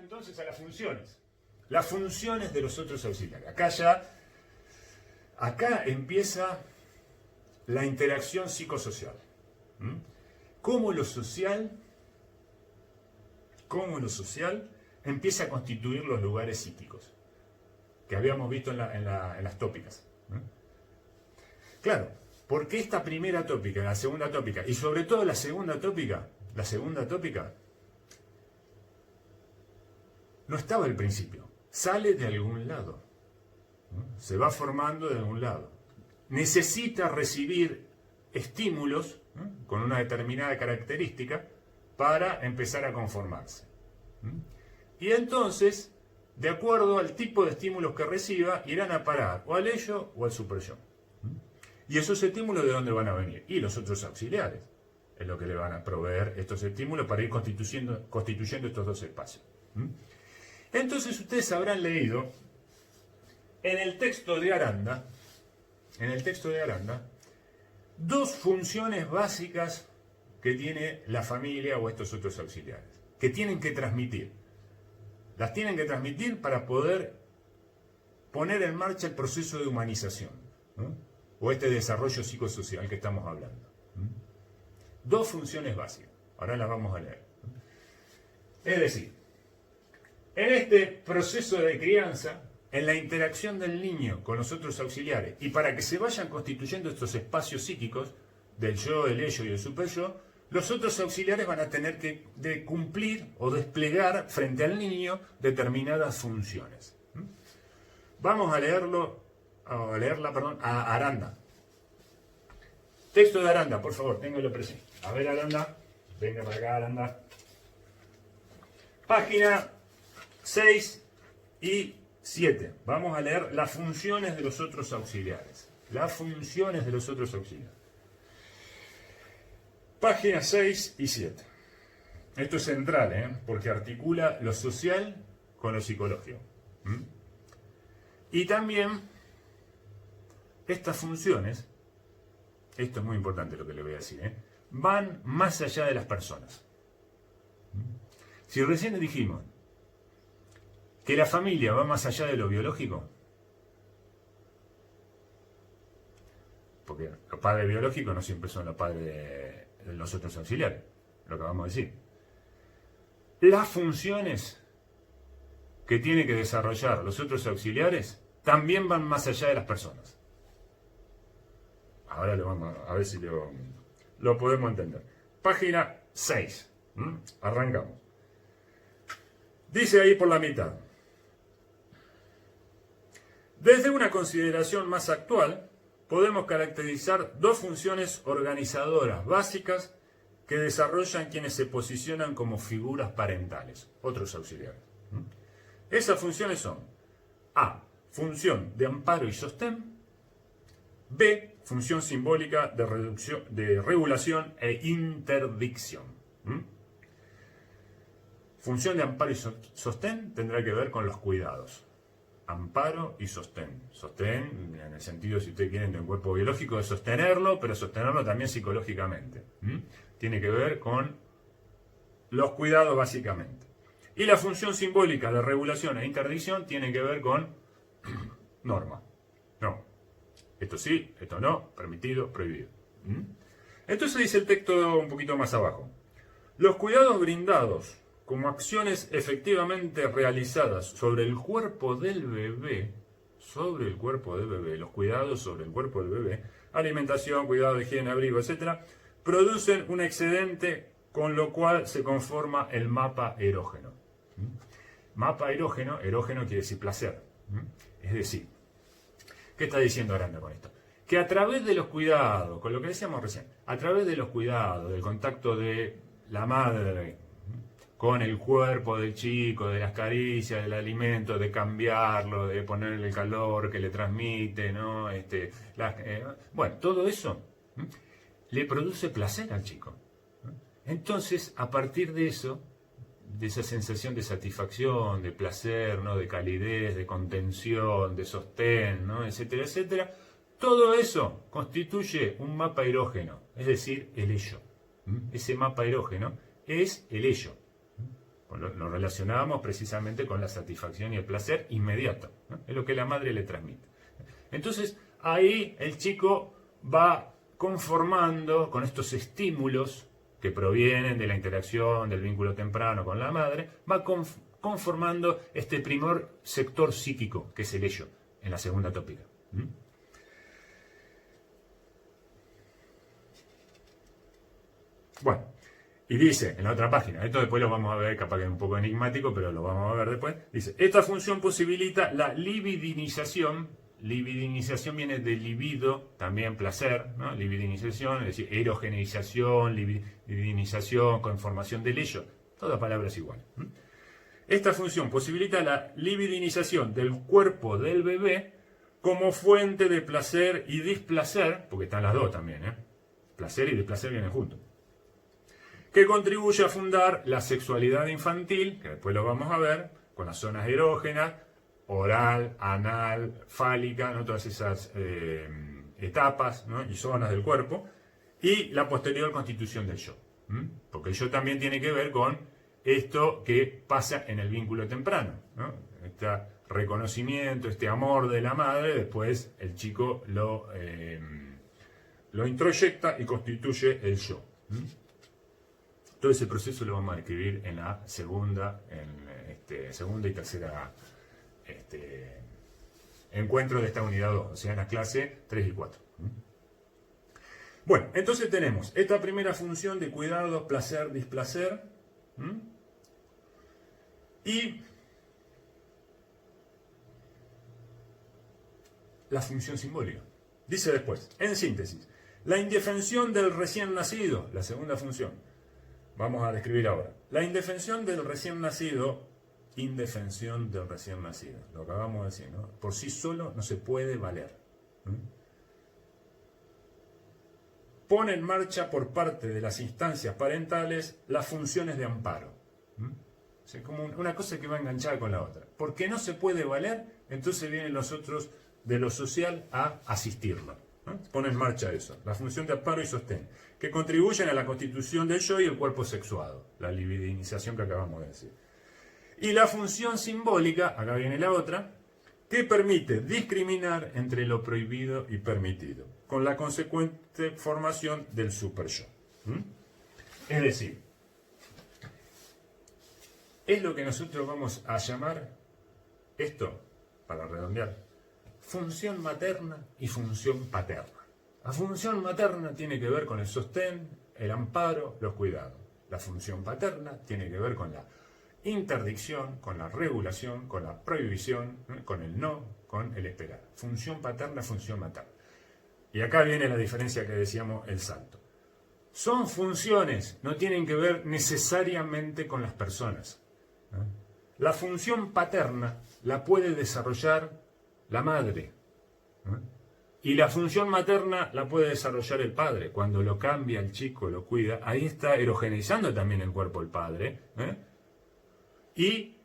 entonces a las funciones. Las funciones de los otros auxiliares. Acá empieza la interacción psicosocial. Cómo lo social empieza a constituir los lugares psíquicos que habíamos visto en las tópicas. Claro, porque esta primera tópica, la segunda tópica, y sobre todo la segunda tópica, no estaba al principio, sale de algún lado, se va formando de algún lado. Necesita recibir estímulos con una determinada característica para empezar a conformarse. Y entonces, de acuerdo al tipo de estímulos que reciba, irán a parar o al ello o al superyo. ¿Y esos estímulos de dónde van a venir? Y los otros auxiliares es lo que le van a proveer estos estímulos para ir constituyendo estos dos espacios. Entonces ustedes habrán leído en el texto de Aranda, dos funciones básicas que tiene la familia o estos otros auxiliares, que tienen que transmitir. Las tienen que transmitir para poder poner en marcha el proceso de humanización, ¿no? O este desarrollo psicosocial que estamos hablando. Dos funciones básicas. Ahora las vamos a leer. Es decir, en este proceso de crianza, en la interacción del niño con los otros auxiliares, y para que se vayan constituyendo estos espacios psíquicos del yo, el ello y el superyo, los otros auxiliares van a tener que cumplir o desplegar frente al niño determinadas funciones. Vamos a leerla, a Aranda. Texto de Aranda, por favor, téngalo presente. A ver, Aranda, venga para acá, Aranda. Página 6 y 7. Vamos a leer las funciones de los otros auxiliares. Las funciones de los otros auxiliares. Páginas 6 y 7. Esto es central, porque articula lo social con lo psicológico. Y también estas funciones, esto es muy importante lo que le voy a decir, van más allá de las personas. Si recién dijimos que la familia va más allá de lo biológico, porque los padres biológicos no siempre son los padres de los otros auxiliares, lo que vamos a decir. Las funciones que tienen que desarrollar los otros auxiliares también van más allá de las personas. Ahora a ver si lo podemos entender. Página 6. Arrancamos. Dice ahí por la mitad. Desde una consideración más actual, podemos caracterizar dos funciones organizadoras básicas que desarrollan quienes se posicionan como figuras parentales, otros auxiliares. Esas funciones son A, función de amparo y sostén; B, función simbólica de regulación e interdicción. Función de amparo y sostén tendrá que ver con los cuidados. Amparo y sostén. Sostén, en el sentido, si ustedes quieren, del cuerpo biológico, de sostenerlo, pero sostenerlo también psicológicamente. Tiene que ver con los cuidados básicamente. Y la función simbólica de regulación e interdicción tiene que ver con norma. No. Esto sí, esto no, permitido, prohibido. Entonces dice el texto un poquito más abajo. Los cuidados brindados como acciones efectivamente realizadas sobre el cuerpo del bebé, los cuidados sobre el cuerpo del bebé, alimentación, cuidado, higiene, abrigo, etc., producen un excedente con lo cual se conforma el mapa erógeno. Mapa erógeno quiere decir placer. Es decir, ¿qué está diciendo Aranda con esto? Que a través de los cuidados, con lo que decíamos recién, a través de los cuidados, del contacto de la madre con el cuerpo del chico, de las caricias, del alimento, de cambiarlo, de ponerle el calor que le transmite, ¿no? Bueno, todo eso le produce placer al chico. Entonces, a partir de eso, de esa sensación de satisfacción, de placer, ¿no? De calidez, de contención, de sostén, ¿no? Etcétera, etcétera, todo eso constituye un mapa erógeno, es decir, el ello. Ese mapa erógeno es el ello. Lo relacionábamos precisamente con la satisfacción y el placer inmediato, ¿no? Es lo que la madre le transmite. Entonces, ahí el chico va conformando con estos estímulos que provienen de la interacción, del vínculo temprano con la madre, va conformando este primer sector psíquico, que es el ello, en la segunda tópica. Bueno, y dice en la otra página, esto después lo vamos a ver, capaz que es un poco enigmático, pero lo vamos a ver después, dice, esta función posibilita la libidinización. Libidinización viene de libido, también placer, ¿no? Libidinización, es decir, erogeneización, libidinización, conformación del ello, todas palabras iguales. Esta función posibilita la libidinización del cuerpo del bebé como fuente de placer y displacer, porque están las dos también, placer y displacer vienen juntos, que contribuye a fundar la sexualidad infantil, que después lo vamos a ver, con las zonas erógenas, oral, anal, fálica, ¿no? Todas esas etapas, ¿no? Y zonas del cuerpo, y la posterior constitución del yo. Porque el yo también tiene que ver con esto que pasa en el vínculo temprano, ¿no? Este reconocimiento, este amor de la madre, después el chico lo introyecta y constituye el yo. Todo ese proceso lo vamos a describir en la segunda y tercera encuentro de esta unidad 2, o sea, en la clase 3 y 4. Bueno, entonces tenemos esta primera función de cuidado, placer, displacer, y la función simbólica. Dice después, en síntesis, la indefensión del recién nacido, la segunda función. Vamos a describir ahora. La indefensión del recién nacido, lo acabamos de decir, ¿no? Por sí solo no se puede valer. Pone en marcha por parte de las instancias parentales las funciones de amparo. O sea, como una cosa que va enganchada con la otra. Porque no se puede valer, entonces vienen los otros de lo social a asistirlo. Pone en marcha eso, la función de amparo y sostén, que contribuyen a la constitución del yo y el cuerpo sexuado, la libidinización que acabamos de decir. Y la función simbólica, acá viene la otra, que permite discriminar entre lo prohibido y permitido, con la consecuente formación del superyo. Es decir, es lo que nosotros vamos a llamar esto, para redondear, función materna y función paterna. La función materna tiene que ver con el sostén, el amparo, los cuidados. La función paterna tiene que ver con la interdicción, con la regulación, con la prohibición, con el no, con el esperar. Función paterna, función materna. Y acá viene la diferencia que decíamos, el salto. Son funciones, no tienen que ver necesariamente con las personas. La función paterna la puede desarrollar la madre. Y la función materna la puede desarrollar el padre. Cuando lo cambia el chico, lo cuida, ahí está erogenizando también el cuerpo el padre. Y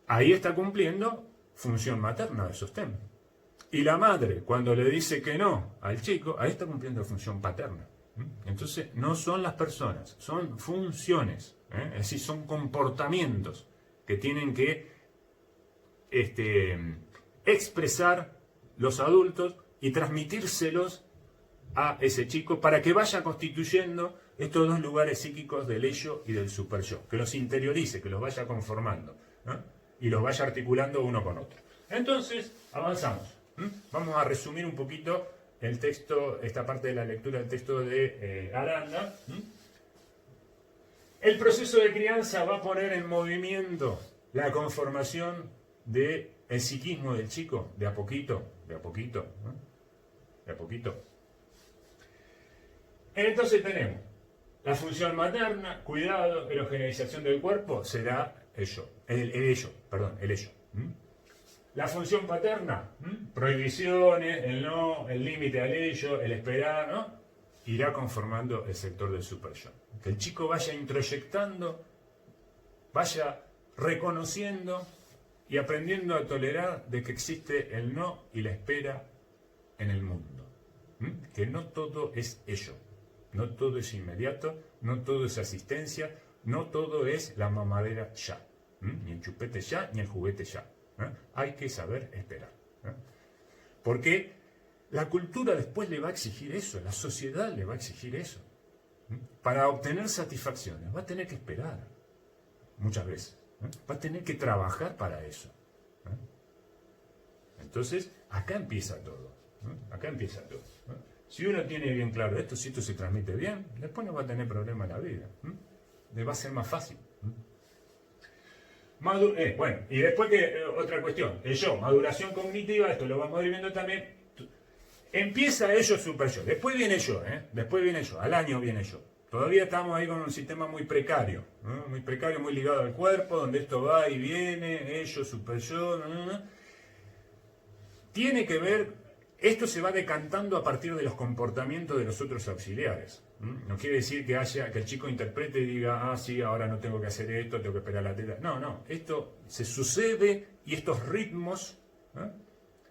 ahí está cumpliendo función materna de sostén. Y la madre, cuando le dice que no al chico, ahí está cumpliendo función paterna. Entonces, no son las personas, son funciones. Es decir, son comportamientos que tienen que expresar los adultos y transmitírselos a ese chico para que vaya constituyendo estos dos lugares psíquicos del ello y del superyo, que los interiorice, que los vaya conformando, ¿no? Y los vaya articulando uno con otro. Entonces, avanzamos. Vamos a resumir un poquito el texto, esta parte de la lectura del texto de Aranda. El proceso de crianza va a poner en movimiento la conformación del psiquismo del chico, de a poquito, ¿no? De a poquito. Entonces tenemos la función materna, cuidado, erogeneización del cuerpo, será el ello. La función paterna, prohibiciones, el no, el límite al ello, el esperar, ¿no? Irá conformando el sector del superyo. Que el chico vaya introyectando, vaya reconociendo y aprendiendo a tolerar de que existe el no y la espera en el mundo. Que no todo es ello, no todo es inmediato, no todo es asistencia, No todo es la mamadera ya. Ni el chupete ya, ni el juguete ya. Hay que saber esperar. Porque la cultura después le va a exigir eso, la sociedad le va a exigir eso. Para obtener satisfacciones va a tener que esperar, muchas veces. Va a tener que trabajar para eso. Entonces, acá empieza todo. Acá empieza todo. Si uno tiene bien claro esto, si esto se transmite bien, después no va a tener problema en la vida. Le va a ser más fácil. Bueno, y después otra cuestión, el yo, maduración cognitiva, esto lo vamos a ir viendo también. Empieza ello super yo, después viene yo, después viene yo, al año viene yo. Todavía estamos ahí con un sistema muy precario, muy ligado al cuerpo, donde esto va y viene, ello, super yo, Tiene que ver, esto se va decantando a partir de los comportamientos de los otros auxiliares. No quiere decir que el chico interprete y diga, sí, ahora no tengo que hacer esto, tengo que esperar la teta. No, esto se sucede y estos ritmos,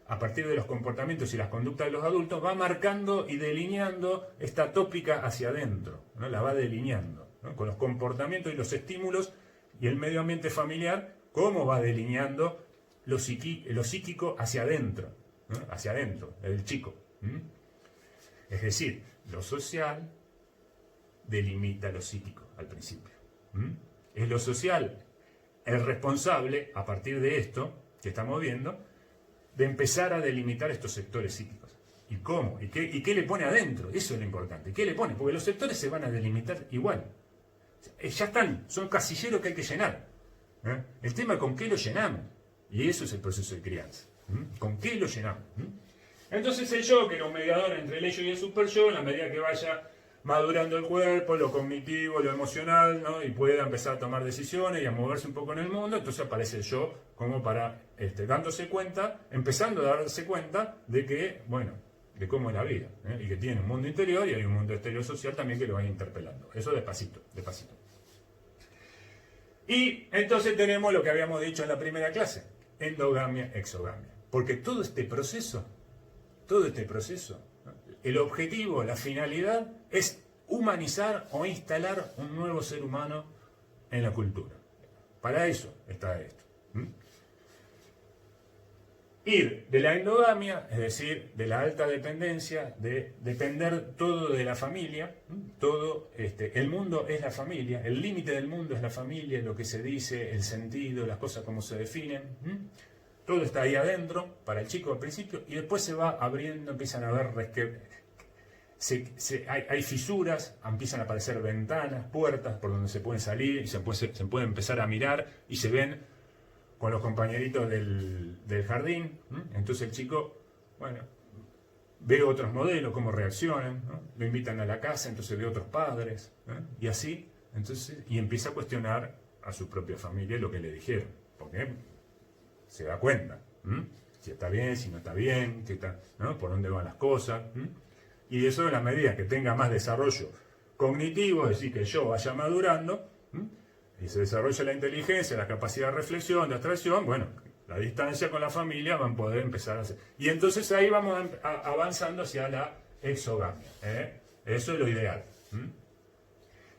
a partir de los comportamientos y las conductas de los adultos, va marcando y delineando esta tópica hacia adentro, la va delineando, con los comportamientos y los estímulos y el medio ambiente familiar, cómo va delineando lo psíquico hacia adentro, del chico. Es decir, lo social delimita lo psíquico al principio. Es lo social el responsable, a partir de esto que estamos viendo, de empezar a delimitar estos sectores psíquicos. ¿Y cómo? ¿Y qué le pone adentro? Eso es lo importante. ¿Qué le pone? Porque los sectores se van a delimitar igual. Ya están, son casilleros que hay que llenar. El tema es con qué lo llenamos. Y eso es el proceso de crianza. ¿Con qué lo llenamos? Entonces el yo, que era un mediador entre el ello y el super yo, en la medida que vaya madurando el cuerpo, lo cognitivo, lo emocional, y pueda empezar a tomar decisiones y a moverse un poco en el mundo, entonces aparece el yo como para dándose cuenta, empezando a darse cuenta de que, de cómo es la vida, y que tiene un mundo interior y hay un mundo exterior social también que lo va interpelando. Eso despacito. Y entonces tenemos lo que habíamos dicho en la primera clase, endogamia, exogamia. Porque todo este proceso, el objetivo, la finalidad es humanizar o instalar un nuevo ser humano en la cultura. Para eso está esto. Ir de la endogamia, es decir, de la alta dependencia, de depender todo de la familia, todo, el mundo es la familia, el límite del mundo es la familia, lo que se dice, el sentido, las cosas como se definen. Todo está ahí adentro para el chico al principio y después se va abriendo, empiezan a haber hay fisuras, empiezan a aparecer ventanas, puertas por donde se pueden salir y se puede empezar a mirar y se ven con los compañeritos del jardín. Entonces el chico, ve otros modelos, cómo reaccionan, lo invitan a la casa, entonces ve otros padres, y así, y empieza a cuestionar a su propia familia lo que le dijeron, porque se da cuenta, si está bien, si no está bien, por dónde van las cosas, y eso en la medida que tenga más desarrollo cognitivo, es decir, que yo vaya madurando, y se desarrolla la inteligencia, la capacidad de reflexión, de abstracción, la distancia con la familia van a poder empezar a hacer. Y entonces ahí vamos avanzando hacia la exogamia. Eso es lo ideal.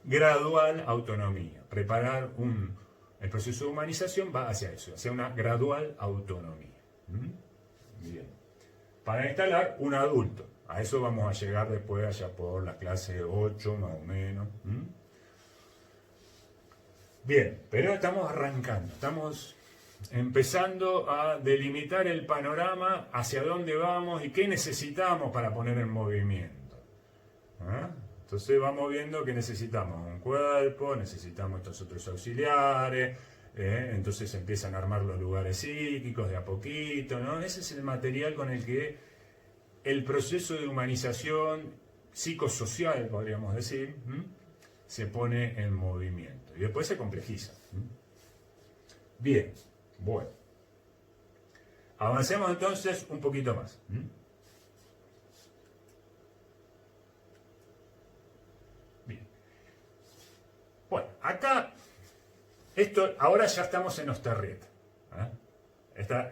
Gradual autonomía. Preparar el proceso de humanización va hacia eso, hacia una gradual autonomía. Bien. Para instalar un adulto. A eso vamos a llegar después, allá por la clase 8, más o menos. Bien, pero estamos arrancando, estamos empezando a delimitar el panorama, hacia dónde vamos y qué necesitamos para poner en movimiento. Entonces vamos viendo que necesitamos un cuerpo, necesitamos estos otros auxiliares, entonces empiezan a armar los lugares psíquicos de a poquito, Ese es el material con el que el proceso de humanización psicosocial, podríamos decir, se pone en movimiento. Y después se complejiza. Bien, bueno. Avancemos entonces un poquito más. Bien. Bueno, acá, ahora ya estamos en Osterriet.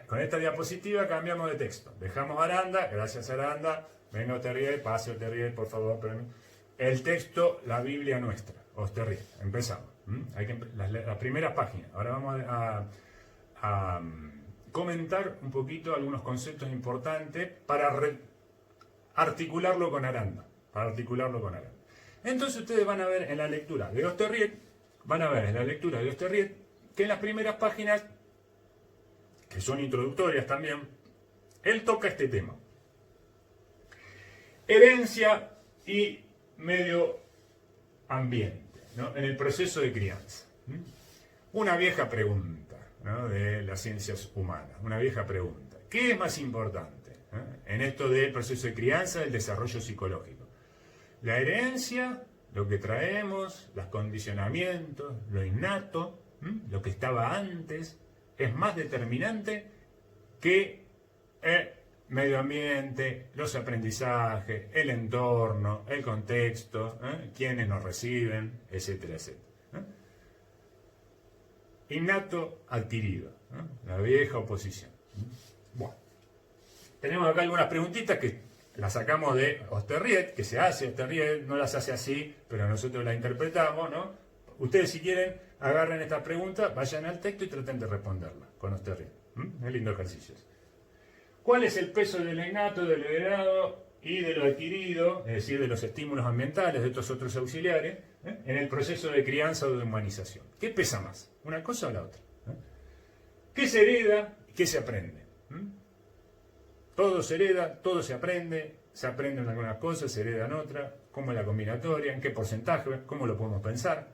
Con esta diapositiva cambiamos de texto. Dejamos Aranda, gracias Aranda. Venga Osterriet, pase Osterriet, por favor. El texto, la Biblia nuestra. Osterried. Empezamos. Las primeras páginas. Ahora vamos a comentar un poquito algunos conceptos importantes para articularlo con Aranda. Entonces ustedes van a ver en la lectura de Osterried, que en las primeras páginas, que son introductorias también, él toca este tema. Herencia y medio ambiente, ¿no? En el proceso de crianza. Una vieja pregunta, ¿no? De las ciencias humanas, una vieja pregunta. ¿Qué es más importante, en esto del proceso de crianza, del desarrollo psicológico? La herencia, lo que traemos, los condicionamientos, lo innato, lo que estaba antes, es más determinante que el medio ambiente, los aprendizajes, el entorno, el contexto, quienes nos reciben, etcétera, etcétera. Innato, adquirido, la vieja oposición. Bueno, tenemos acá algunas preguntitas que las sacamos de Osterried, que se hace. Osterried no las hace así, pero nosotros las interpretamos, ¿no? Ustedes, si quieren, agarren estas preguntas, vayan al texto y traten de responderlas con Osterried. Es lindo ejercicio. ¿Cuál es el peso de lo innato, de lo heredado y de lo adquirido, es decir, de los estímulos ambientales, de estos otros auxiliares, en el proceso de crianza o de humanización? ¿Qué pesa más? ¿Una cosa o la otra? ¿Qué se hereda y qué se aprende? Todo se hereda, todo se aprende en algunas cosas, se hereda en otras, cómo es la combinatoria, en qué porcentaje, cómo lo podemos pensar.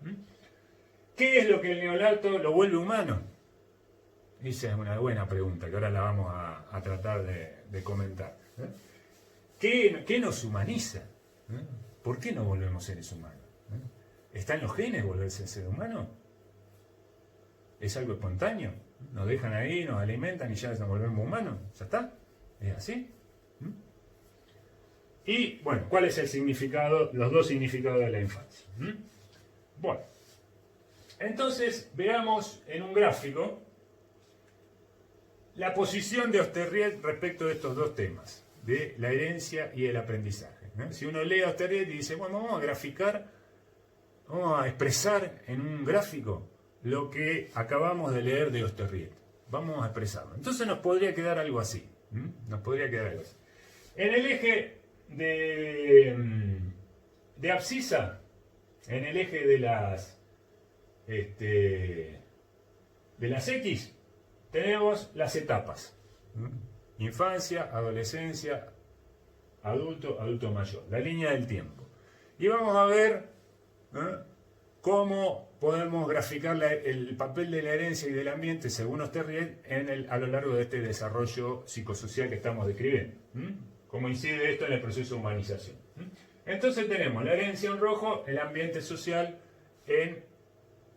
¿Qué es lo que el neolato lo vuelve humano? Esa es una buena pregunta que ahora la vamos a tratar de comentar. ¿Qué nos humaniza? ¿Por qué nos volvemos seres humanos? ¿Está en los genes volverse ser humano? ¿Es algo espontáneo? ¿Nos dejan ahí, nos alimentan y ya nos volvemos humanos? ¿Ya está? ¿Es así? Y, bueno, ¿cuál es el significado, los dos significados de la infancia? Bueno, entonces veamos en un gráfico la posición de Osterried respecto de estos dos temas, de la herencia y el aprendizaje. Si uno lee a Osterried y dice, bueno, vamos a graficar, vamos a expresar en un gráfico lo que acabamos de leer de Osterried. Vamos a expresarlo. Entonces nos podría quedar algo así. En el eje de abscisa, en el eje de las X, tenemos las etapas. Infancia, adolescencia, adulto, adulto mayor. La línea del tiempo. Y vamos a ver cómo podemos graficar el papel de la herencia y del ambiente, según Osterried, a lo largo de este desarrollo psicosocial que estamos describiendo. ¿Cómo incide esto en el proceso de humanización? Entonces tenemos la herencia en rojo, el ambiente social en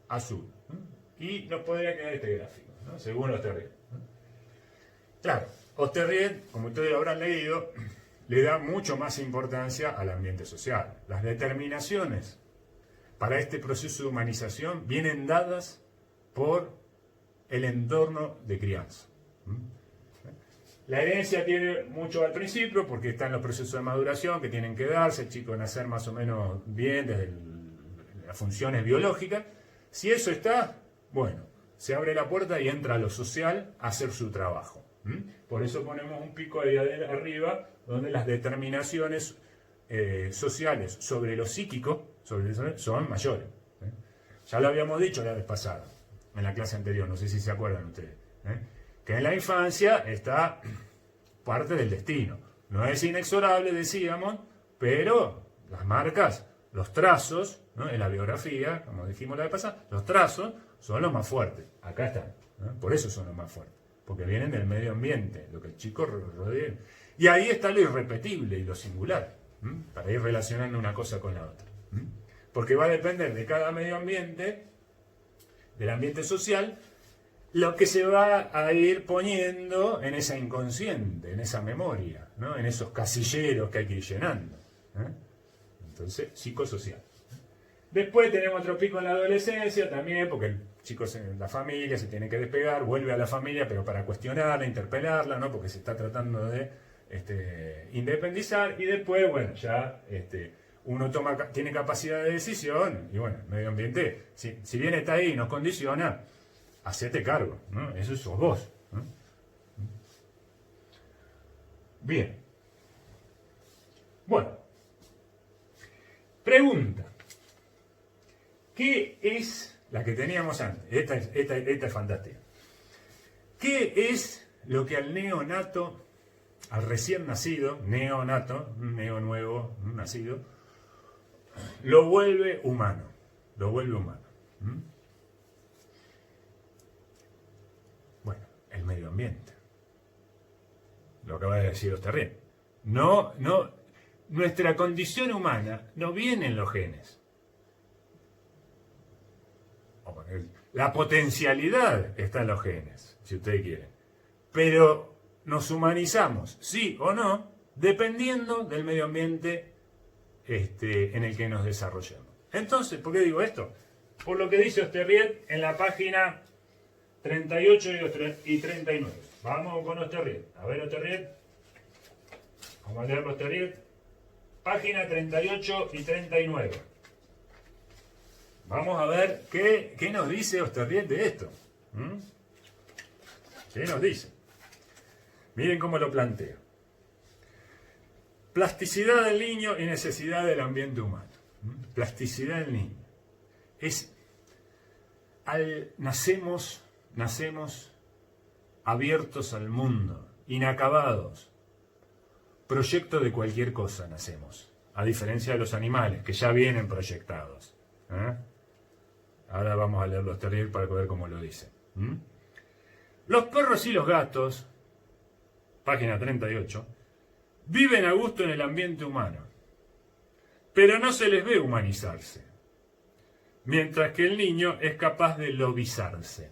azul. Y nos podría quedar este gráfico, ¿no? Según Osterried. Claro, Osterried, como ustedes lo habrán leído, le da mucho más importancia al ambiente social. Las determinaciones para este proceso de humanización vienen dadas por el entorno de crianza. La herencia tiene mucho al principio porque está en los procesos de maduración que tienen que darse, el chico nacer más o menos bien desde las funciones biológicas. Si eso está, bueno, se abre la puerta y entra a lo social a hacer su trabajo. Por eso ponemos un pico ahí arriba donde las determinaciones sociales sobre lo psíquico son mayores. Ya lo habíamos dicho la vez pasada, en la clase anterior, no sé si se acuerdan ustedes, que en la infancia está parte del destino. No es inexorable, decíamos, pero las marcas, los trazos, ¿no? En la biografía, como dijimos la vez pasada, los trazos son los más fuertes. Acá están, por eso son los más fuertes, porque vienen del medio ambiente, lo que el chico rodea. Y ahí está lo irrepetible y lo singular, para ir relacionando una cosa con la otra. Porque va a depender de cada medio ambiente, del ambiente social, lo que se va a ir poniendo en esa inconsciente, en esa memoria, ¿no? En esos casilleros que hay que ir llenando. Entonces, psicosocial. Después tenemos otro pico en la adolescencia también, porque el chico en la familia se tiene que despegar, vuelve a la familia, pero para cuestionarla, interpelarla, ¿no? Porque se está tratando de independizar. Y después, bueno, ya uno tiene capacidad de decisión, y bueno, el medio ambiente, si bien está ahí y nos condiciona, hacete cargo, ¿no? Eso sos vos, ¿no? Bien. Bueno. Pregunta. ¿Qué es la que teníamos antes? Esta es fantástica. ¿Qué es lo que al neonato, al recién nacido, neonato, un neo nuevo, un nacido, lo vuelve humano? Lo vuelve humano. Bueno, el medio ambiente. Lo acaba de decir Osterriet. Nuestra condición humana no viene en los genes. La potencialidad está en los genes, si ustedes quieren. Pero nos humanizamos, sí o no, dependiendo del medio ambiente en el que nos desarrollemos. Entonces, ¿por qué digo esto? Por lo que dice Osterriet en la página 38 y 39. Vamos con Osterriet. A ver, Osterriet. Vamos a leer Osterriet. Página 38 y 39. Vamos a ver qué nos dice Osterriet de esto. ¿Qué nos dice? Miren cómo lo plantea. Plasticidad del niño y necesidad del ambiente humano. Plasticidad del niño. Nacemos abiertos al mundo, inacabados. Proyecto de cualquier cosa nacemos, a diferencia de los animales, que ya vienen proyectados. Ahora vamos a leerlo Osterriet para ver cómo lo dice. Los perros y los gatos, página 38, viven a gusto en el ambiente humano, pero no se les ve humanizarse, mientras que el niño es capaz de lobizarse.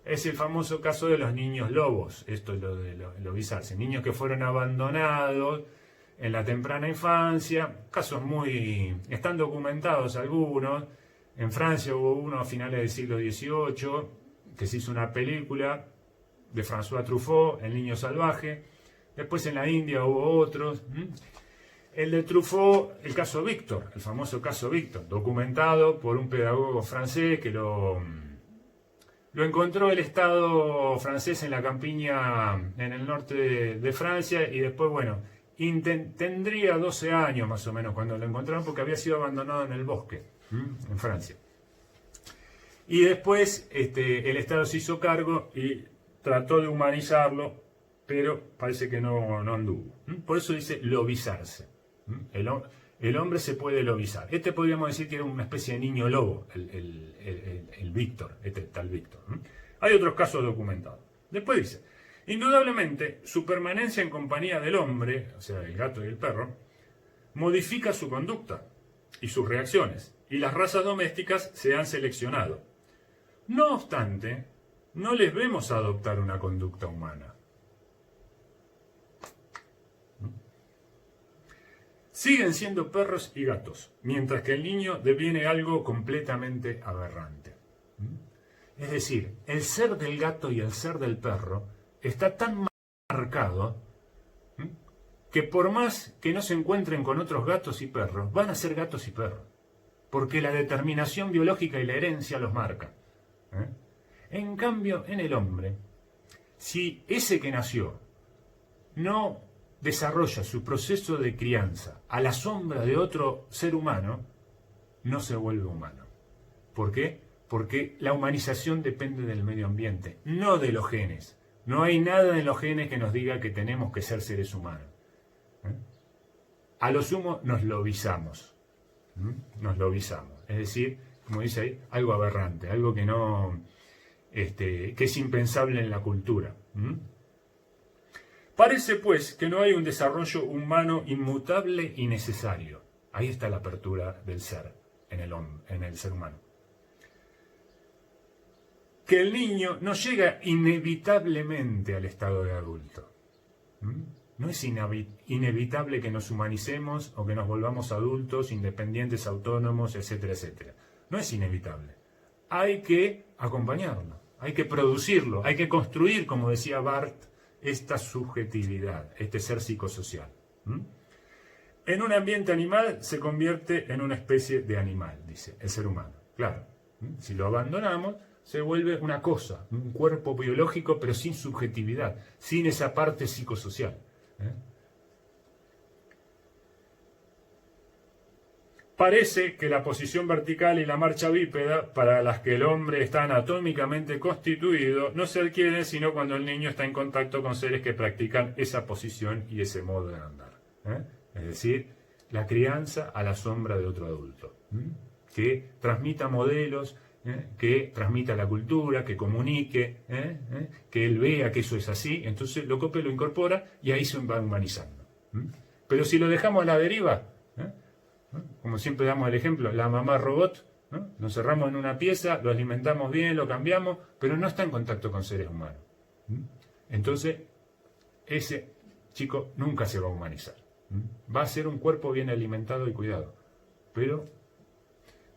Es el famoso caso de los niños lobos, esto es lo de lobizarse, niños que fueron abandonados en la temprana infancia, casos están documentados algunos. En Francia hubo uno a finales del siglo XVIII, que se hizo una película de François Truffaut, El niño salvaje. Después en la India hubo otros. El de Truffaut, el caso Víctor, el famoso caso Víctor, documentado por un pedagogo francés que lo encontró el Estado francés en la campiña en el norte de Francia, y después, bueno, tendría 12 años más o menos cuando lo encontraron, porque había sido abandonado en el bosque, en Francia. Y después el Estado se hizo cargo y trató de humanizarlo, pero parece que no anduvo. Por eso dice lobizarse. El hombre se puede lobizar. Podríamos decir que era una especie de niño lobo, el Víctor, tal Víctor. Hay otros casos documentados. Después dice, indudablemente, su permanencia en compañía del hombre, o sea, el gato y el perro, modifica su conducta y sus reacciones, y las razas domésticas se han seleccionado. No obstante, no les vemos adoptar una conducta humana. Siguen siendo perros y gatos, mientras que el niño deviene algo completamente aberrante. Es decir, el ser del gato y el ser del perro está tan marcado que por más que no se encuentren con otros gatos y perros, van a ser gatos y perros, porque la determinación biológica y la herencia los marcan. En cambio, en el hombre, si ese que nació no desarrolla su proceso de crianza a la sombra de otro ser humano, no se vuelve humano. ¿Por qué? Porque la humanización depende del medio ambiente, no de los genes. No hay nada en los genes que nos diga que tenemos que ser seres humanos. A lo sumo nos lobizamos. Nos lobizamos. Es decir, como dice ahí, algo aberrante, algo que no, que es impensable en la cultura. Parece, pues, que no hay un desarrollo humano inmutable y necesario. Ahí está la apertura del ser en el ser humano. Que el niño no llega inevitablemente al estado de adulto. No es inevitable que nos humanicemos o que nos volvamos adultos, independientes, autónomos, etcétera, etcétera. No es inevitable. Hay que acompañarlo, hay que producirlo, hay que construir, como decía Barthes, esta subjetividad, este ser psicosocial. En un ambiente animal se convierte en una especie de animal, dice el ser humano. Claro, si lo abandonamos, se vuelve una cosa, un cuerpo biológico, pero sin subjetividad, sin esa parte psicosocial. Parece que la posición vertical y la marcha bípeda, para las que el hombre está anatómicamente constituido, no se adquieren sino cuando el niño está en contacto con seres que practican esa posición y ese modo de andar. Es decir, la crianza a la sombra de otro adulto, que transmita modelos, que transmita la cultura, que comunique, que él vea que eso es así, entonces lo copia, lo incorpora y ahí se va humanizando. Pero si lo dejamos a la deriva, como siempre damos el ejemplo, la mamá robot, nos cerramos en una pieza, lo alimentamos bien, lo cambiamos, pero no está en contacto con seres humanos. Entonces, ese chico nunca se va a humanizar. Va a ser un cuerpo bien alimentado y cuidado, pero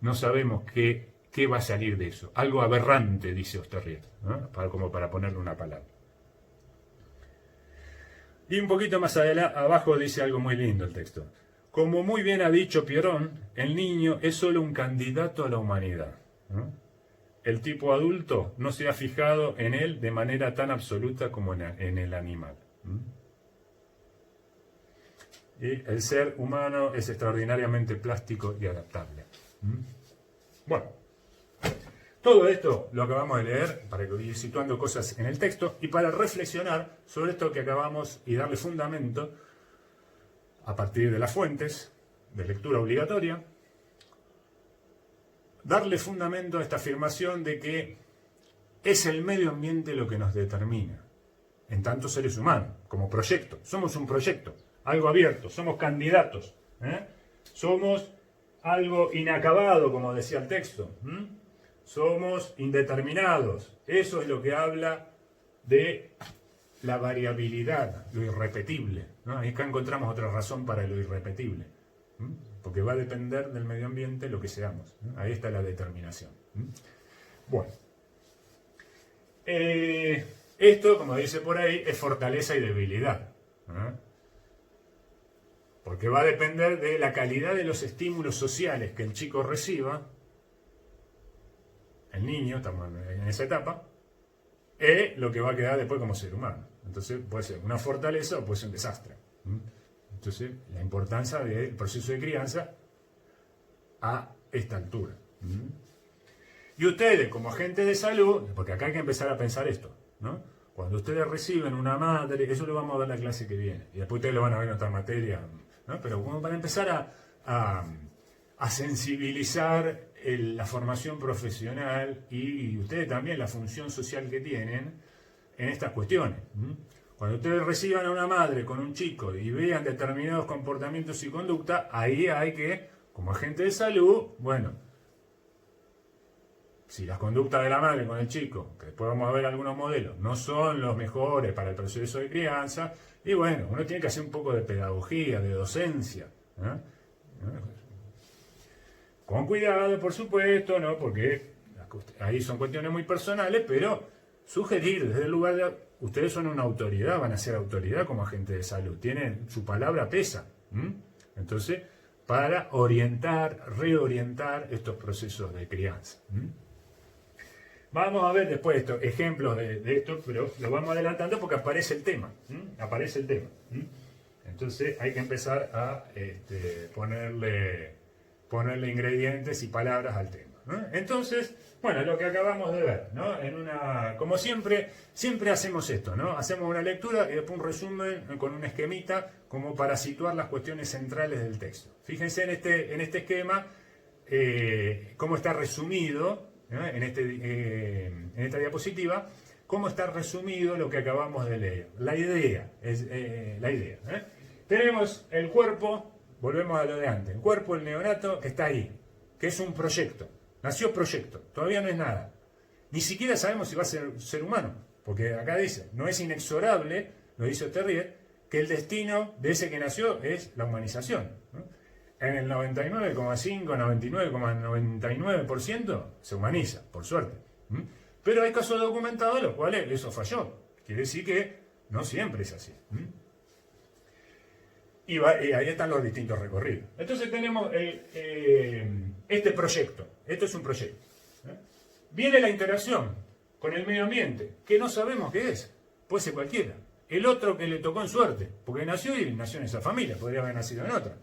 no sabemos qué va a salir de eso. Algo aberrante, dice Osterried, como para ponerle una palabra. Y un poquito más abajo dice algo muy lindo el texto. Como muy bien ha dicho Pierron, el niño es solo un candidato a la humanidad. El tipo adulto no se ha fijado en él de manera tan absoluta como en el animal. Y el ser humano es extraordinariamente plástico y adaptable. Bueno, todo esto lo acabamos de leer para ir situando cosas en el texto y para reflexionar sobre esto que acabamos y darle fundamento a partir de las fuentes de lectura obligatoria, darle fundamento a esta afirmación de que es el medio ambiente lo que nos determina, en tanto seres humanos, como proyecto. Somos un proyecto, algo abierto, somos candidatos, somos algo inacabado, como decía el texto, somos indeterminados. Eso es lo que habla de la variabilidad, lo irrepetible. Ahí acá encontramos otra razón para lo irrepetible, porque va a depender del medio ambiente lo que seamos. Ahí está la determinación. Bueno, esto, como dice por ahí, es fortaleza y debilidad, porque va a depender de la calidad de los estímulos sociales que el chico reciba, el niño, estamos en esa etapa, es lo que va a quedar después como ser humano. Entonces puede ser una fortaleza o puede ser un desastre. Entonces, la importancia del proceso de crianza a esta altura. Y ustedes, como agentes de salud, porque acá hay que empezar a pensar esto, cuando ustedes reciben una madre, eso lo vamos a ver en la clase que viene, y después ustedes lo van a ver en otra materia, pero como para empezar a sensibilizar la formación profesional y ustedes también la función social que tienen en estas cuestiones. Cuando ustedes reciban a una madre con un chico y vean determinados comportamientos y conducta, ahí hay que, como agente de salud, bueno, si las conductas de la madre con el chico, que después vamos a ver algunos modelos, no son los mejores para el proceso de crianza, y bueno, uno tiene que hacer un poco de pedagogía, de docencia, con cuidado, por supuesto, porque ahí son cuestiones muy personales, pero sugerir desde el lugar de... Ustedes son una autoridad, van a ser autoridad como agente de salud, tienen su palabra pesa. Entonces, para orientar, reorientar estos procesos de crianza. Vamos a ver después estos ejemplos de esto, pero lo vamos adelantando porque aparece el tema. Aparece el tema. Entonces hay que empezar a ponerle ingredientes y palabras al tema. Entonces, bueno, lo que acabamos de ver, como siempre hacemos esto, hacemos una lectura y después un resumen con un esquemita como para situar las cuestiones centrales del texto. Fíjense en este esquema cómo está resumido, en esta diapositiva, cómo está resumido lo que acabamos de leer. La idea. Tenemos el cuerpo, volvemos a lo de antes, el cuerpo, el neonato, que está ahí, que es un proyecto. Nació proyecto, todavía no es nada. Ni siquiera sabemos si va a ser humano, porque acá dice, no es inexorable, lo dice Osterried, que el destino de ese que nació es la humanización. En el 99,5, 99,99% se humaniza, por suerte. Pero hay casos documentados en los cuales eso falló. Quiere decir que no siempre es así. y ahí están los distintos recorridos. Entonces tenemos este proyecto. Esto es un proyecto. Viene la interacción con el medio ambiente, que no sabemos qué es. Puede ser cualquiera. El otro que le tocó en suerte, porque nació y nació en esa familia, podría haber nacido en otra.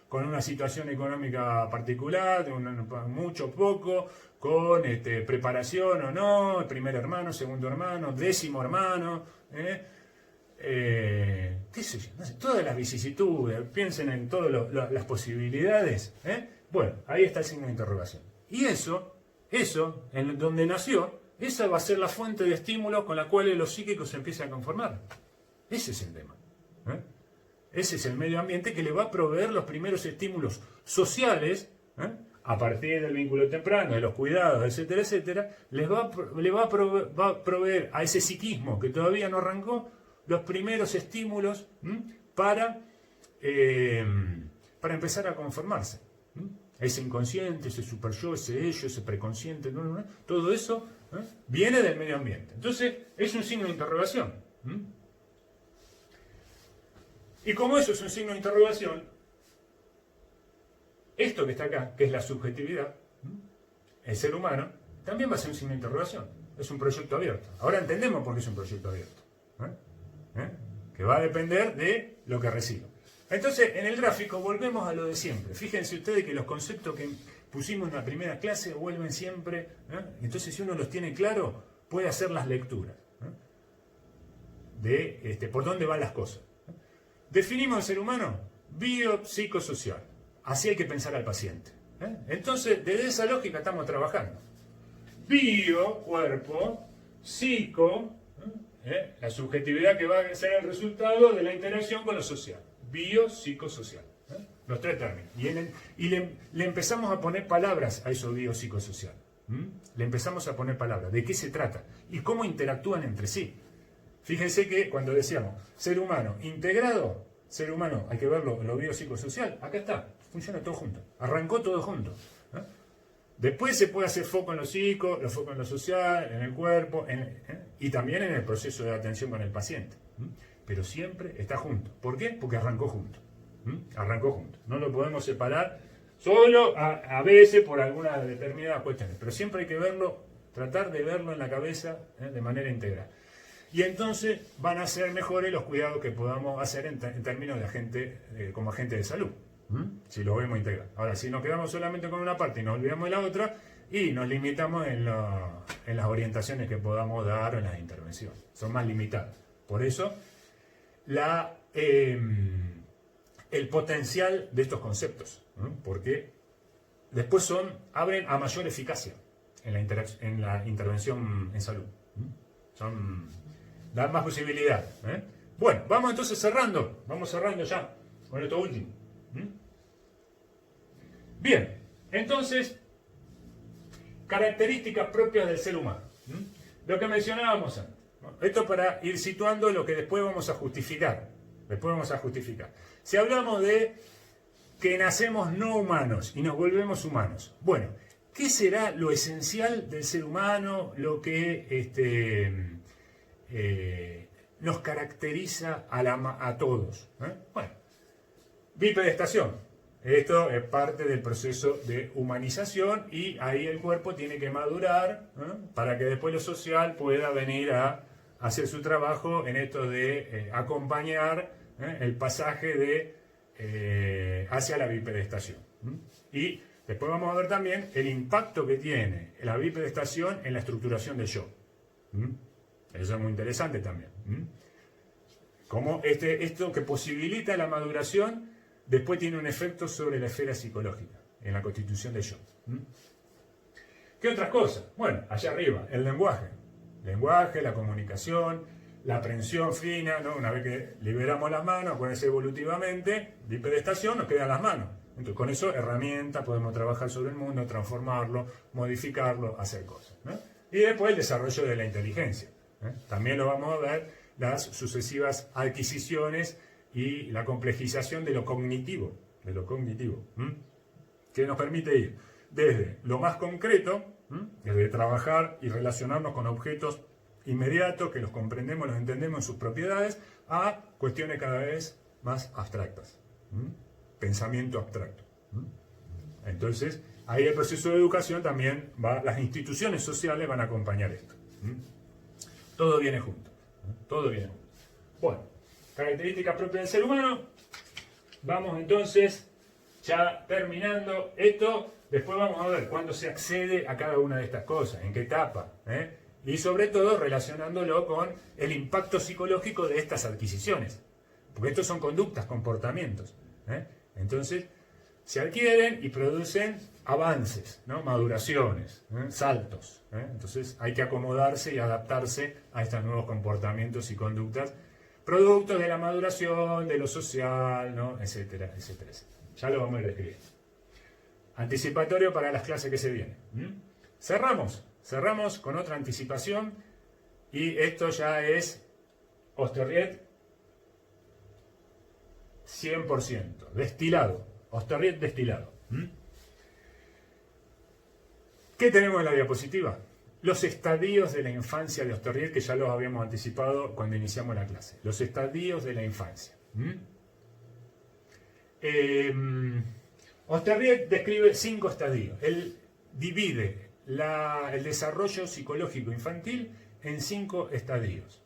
Con una situación económica particular, mucho, poco, con preparación o no, primer hermano, segundo hermano, décimo hermano, qué sé yo, no sé, todas las vicisitudes, piensen en todas las posibilidades. Bueno, ahí está el signo de interrogación. Y eso, en donde nació, esa va a ser la fuente de estímulos con la cual los psíquicos se empiezan a conformar. Ese es el tema. Ese es el medio ambiente que le va a proveer los primeros estímulos sociales, a partir del vínculo temprano, de los cuidados, etcétera, etcétera, le va a proveer a ese psiquismo que todavía no arrancó los primeros estímulos para empezar a conformarse. Ese inconsciente, ese super yo, ese ello, ese preconsciente, todo eso viene del medio ambiente. Entonces, es un signo de interrogación. Y como eso es un signo de interrogación, esto que está acá, que es la subjetividad, el ser humano, también va a ser un signo de interrogación. Es un proyecto abierto. Ahora entendemos por qué es un proyecto abierto. Que va a depender de lo que reciba. Entonces, en el gráfico volvemos a lo de siempre. Fíjense ustedes que los conceptos que pusimos en la primera clase vuelven siempre. Entonces, si uno los tiene claro, puede hacer las lecturas de por dónde van las cosas. Definimos el ser humano biopsicosocial. Así hay que pensar al paciente. Entonces, desde esa lógica estamos trabajando. Bio, cuerpo, psico, la subjetividad que va a ser el resultado de la interacción con lo social. Biopsicosocial. Los tres términos. Y le empezamos a poner palabras a eso biopsicosocial. Le empezamos a poner palabras. ¿De qué se trata? Y cómo interactúan entre sí. Fíjense que cuando decíamos ser humano integrado, ser humano, hay que verlo, lo biopsicosocial, acá está, funciona todo junto. Arrancó todo junto. Después se puede hacer foco en lo psico, foco en lo social, en el cuerpo, y también en el proceso de atención con el paciente. Pero siempre está junto. ¿Por qué? Porque arrancó junto. Arrancó junto. No lo podemos separar solo a veces por algunas determinadas cuestiones. Pero siempre hay que verlo, tratar de verlo en la cabeza de manera integral. Y entonces van a ser mejores los cuidados que podamos hacer en términos de agente, como agente de salud. Si lo vemos integral. Ahora, si nos quedamos solamente con una parte y nos olvidamos de la otra, y nos limitamos en las orientaciones que podamos dar o en las intervenciones. Son más limitadas. Por eso, el potencial de estos conceptos. Porque después abren a mayor eficacia en la intervención en salud. Dan más posibilidad. Bueno, vamos entonces cerrando. Vamos cerrando ya con esto último. Bien, entonces, características propias del ser humano. Lo que mencionábamos antes. Esto para ir situando lo que después vamos a justificar. Si hablamos de que nacemos no humanos y nos volvemos humanos. Bueno, ¿qué será lo esencial del ser humano? Lo que nos caracteriza a todos. Bueno, bipedestación. Esto es parte del proceso de humanización y ahí el cuerpo tiene que madurar para que después lo social pueda venir a hacer su trabajo en esto de acompañar el pasaje hacia la bipedestación. Y después vamos a ver también el impacto que tiene la bipedestación en la estructuración del yo. Eso es muy interesante también. Cómo esto que posibilita la maduración después tiene un efecto sobre la esfera psicológica, en la constitución del yo. ¿Qué otras cosas? Bueno, allá arriba, el lenguaje. Lenguaje, la comunicación, la aprehensión fina, ¿no? Una vez que liberamos las manos, acuérdense evolutivamente, bipedestación, nos quedan las manos. Entonces, con eso, herramientas, podemos trabajar sobre el mundo, transformarlo, modificarlo, hacer cosas, ¿no? Y después el desarrollo de la inteligencia. También lo vamos a ver, las sucesivas adquisiciones y la complejización de lo cognitivo, que nos permite ir desde lo más concreto, desde trabajar y relacionarnos con objetos inmediatos, que los comprendemos, los entendemos en sus propiedades, a cuestiones cada vez más abstractas. Pensamiento abstracto. Entonces, ahí el proceso de educación también va, las instituciones sociales van a acompañar esto. Todo viene junto. Todo viene junto. Bueno, características propias del ser humano. Vamos entonces, ya terminando esto, después vamos a ver cuándo se accede a cada una de estas cosas, en qué etapa, y sobre todo relacionándolo con el impacto psicológico de estas adquisiciones, porque estos son conductas, comportamientos. Entonces, se adquieren y producen avances, ¿no? Maduraciones, saltos. Entonces, hay que acomodarse y adaptarse a estos nuevos comportamientos y conductas, productos de la maduración, de lo social, ¿no? Etcétera, etcétera, etcétera. Ya lo vamos a ir describiendo. Anticipatorio para las clases que se vienen. Cerramos con otra anticipación y esto ya es Osterriet 100%, destilado. Osterriet destilado. ¿Qué tenemos en la diapositiva? Los estadios de la infancia de Osterriet, que ya los habíamos anticipado cuando iniciamos la clase. Los estadios de la infancia. Osterriet describe 5 estadios. Él divide el desarrollo psicológico infantil en 5 estadios.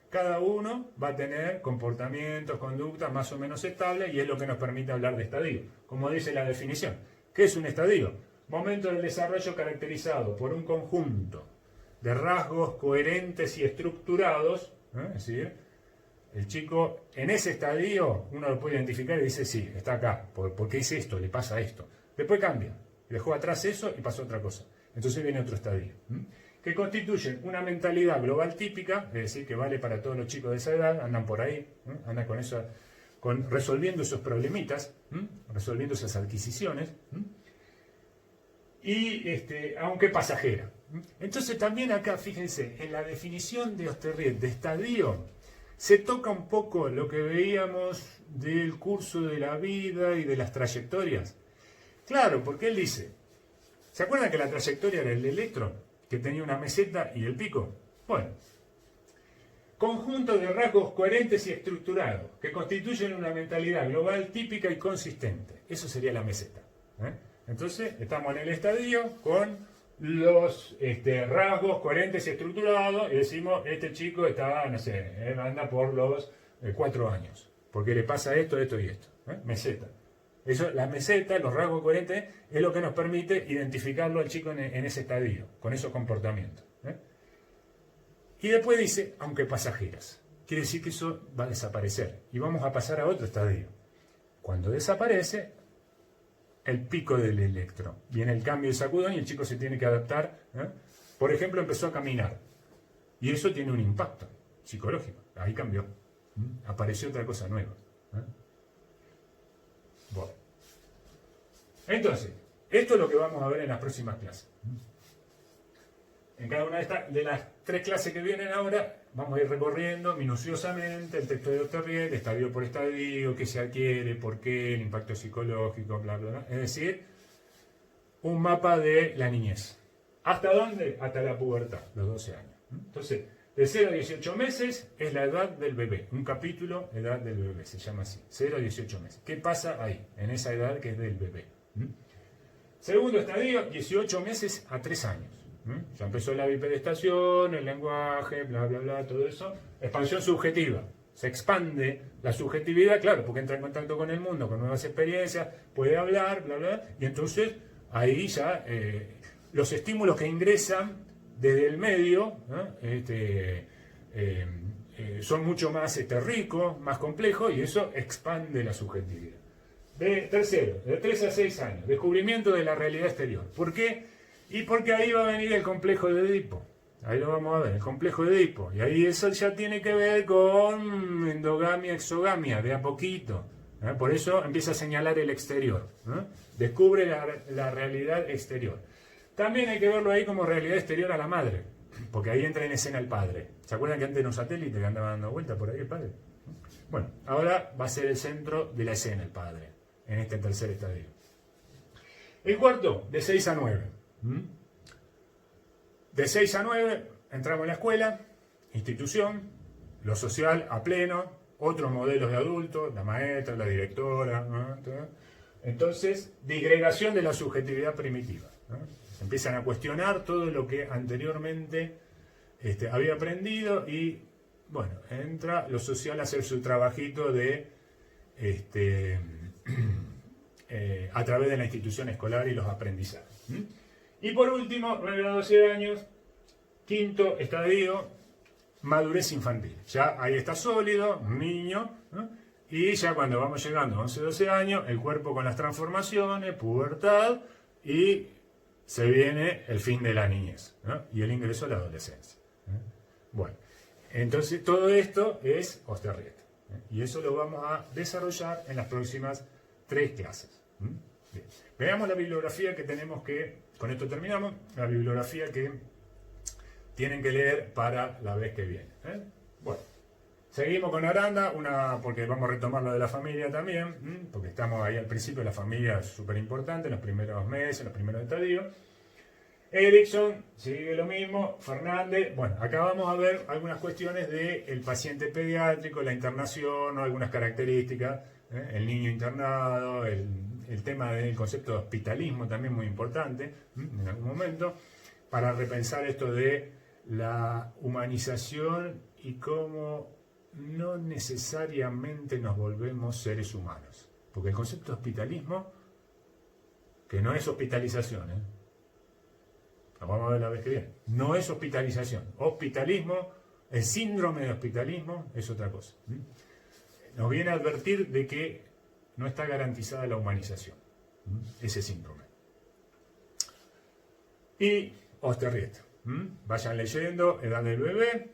Cada uno va a tener comportamientos, conductas más o menos estables y es lo que nos permite hablar de estadio. Como dice la definición, ¿qué es un estadio? Momento del desarrollo caracterizado por un conjunto de rasgos coherentes y estructurados. Es decir, el chico en ese estadio uno lo puede identificar y dice, sí, está acá, porque hice esto, le pasa esto. Después cambia, dejó atrás eso y pasó otra cosa. Entonces viene otro estadio. Que constituyen una mentalidad global típica, es decir, que vale para todos los chicos de esa edad, andan por ahí, andan con eso, resolviendo esos problemitas, resolviendo esas adquisiciones, y aunque pasajera. Entonces también acá, fíjense, en la definición de Osterriet de estadio, se toca un poco lo que veíamos del curso de la vida y de las trayectorias. Claro, porque él dice, ¿se acuerdan que la trayectoria era el electrón? Que tenía una meseta y el pico. Bueno, conjunto de rasgos coherentes y estructurados que constituyen una mentalidad global típica y consistente. Eso sería la meseta. Entonces, estamos en el estadio con los rasgos coherentes y estructurados y decimos, este chico está, no sé, anda por los 4 años, porque le pasa esto, esto y esto. Meseta. Eso, la meseta, los rasgos coherentes, es lo que nos permite identificarlo al chico en ese estadio, con esos comportamientos. Y después dice, aunque pasajeras. Quiere decir que eso va a desaparecer. Y vamos a pasar a otro estadio. Cuando desaparece, el pico del electro. Viene el cambio de sacudón y el chico se tiene que adaptar. Por ejemplo, empezó a caminar. Y eso tiene un impacto psicológico. Ahí cambió. Apareció otra cosa nueva. Bueno. Entonces, esto es lo que vamos a ver en las próximas clases. En cada una de las 3 clases que vienen ahora, vamos a ir recorriendo minuciosamente el texto de Osterriet, estadio por estadio, qué se adquiere, por qué, el impacto psicológico, bla, bla, bla. Es decir, un mapa de la niñez. ¿Hasta dónde? Hasta la pubertad, los 12 años. Entonces, de 0 a 18 meses es la edad del bebé. Un capítulo, edad del bebé, se llama así. 0 a 18 meses. ¿Qué pasa ahí? En esa edad que es del bebé. Segundo estadio, 18 meses a 3 años. Ya empezó la bipedestación, el lenguaje, bla, bla, bla, todo eso. Expansión subjetiva. Se expande la subjetividad, claro, porque entra en contacto con el mundo, con nuevas experiencias, puede hablar, bla, bla. Y entonces, ahí ya los estímulos que ingresan desde el medio, son mucho más ricos, más complejos, y eso expande la subjetividad. Tercero, de 3 a 6 años, descubrimiento de la realidad exterior. ¿Por qué? Y porque ahí va a venir el complejo de Edipo. Ahí lo vamos a ver, el complejo de Edipo. Y ahí eso ya tiene que ver con endogamia, exogamia, de a poquito. Por eso empieza a señalar el exterior. Descubre la realidad exterior. También hay que verlo ahí como realidad exterior a la madre, porque ahí entra en escena el padre. ¿Se acuerdan que antes era un satélite que andaba dando vuelta por ahí el padre? Bueno, ahora va a ser el centro de la escena el padre, en este tercer estadio. El cuarto, de 6 a 9. De 6 a 9 entramos en la escuela, institución, lo social a pleno, otros modelos de adultos, la maestra, la directora, ¿no? Entonces, disgregación de la subjetividad primitiva, ¿no? Empiezan a cuestionar todo lo que anteriormente había aprendido y, bueno, entra lo social a hacer su trabajito de, a través de la institución escolar y los aprendizajes. Y por último, 9 a 12 años, quinto estadio, madurez infantil. Ya ahí está sólido, un niño, ¿no? Y ya cuando vamos llegando a 11, 12 años, el cuerpo con las transformaciones, pubertad, y se viene el fin de la niñez, ¿no? Y el ingreso a la adolescencia. Bueno, entonces todo esto es Osterrieth. Y eso lo vamos a desarrollar en las próximas 3 clases. Bien. Veamos la bibliografía que tenemos que, con esto terminamos, la bibliografía que tienen que leer para la vez que viene. Bueno, seguimos con Aranda, porque vamos a retomar lo de la familia también, porque estamos ahí al principio, la familia es súper importante, en los primeros meses, en los primeros estadios. Erickson, sigue lo mismo, Fernández. Bueno, acá vamos a ver algunas cuestiones del paciente pediátrico, la internación, ¿no? Algunas características, el niño internado, el tema del concepto de hospitalismo también muy importante, en algún momento, para repensar esto de la humanización y cómo no necesariamente nos volvemos seres humanos. Porque el concepto de hospitalismo, que no es hospitalización, lo vamos a ver la vez que viene, no es hospitalización. Hospitalismo, el síndrome de hospitalismo es otra cosa. Nos viene a advertir de que no está garantizada la humanización, ese síndrome. Y Osterrieth. Vayan leyendo, edad del bebé,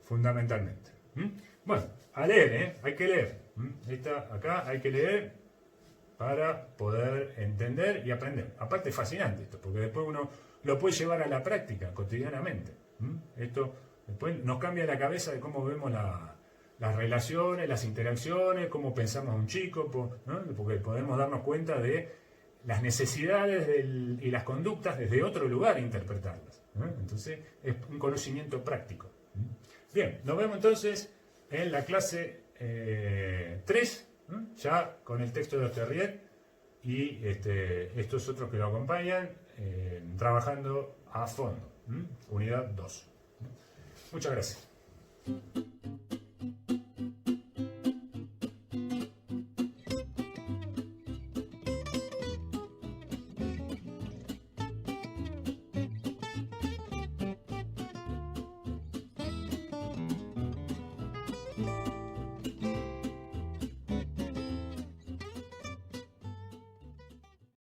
fundamentalmente. Bueno, a leer, hay que leer. Acá hay que leer para poder entender y aprender. Aparte es fascinante esto, porque después uno lo puede llevar a la práctica cotidianamente. Esto después nos cambia la cabeza de cómo vemos las relaciones, las interacciones, cómo pensamos a un chico, ¿no? Porque podemos darnos cuenta de las necesidades y las conductas desde otro lugar e interpretarlas. Entonces es un conocimiento práctico. Bien, nos vemos entonces en la clase 3, ya con el texto de Osterrieth y estos otros que lo acompañan, trabajando a fondo. Unidad 2. Muchas gracias.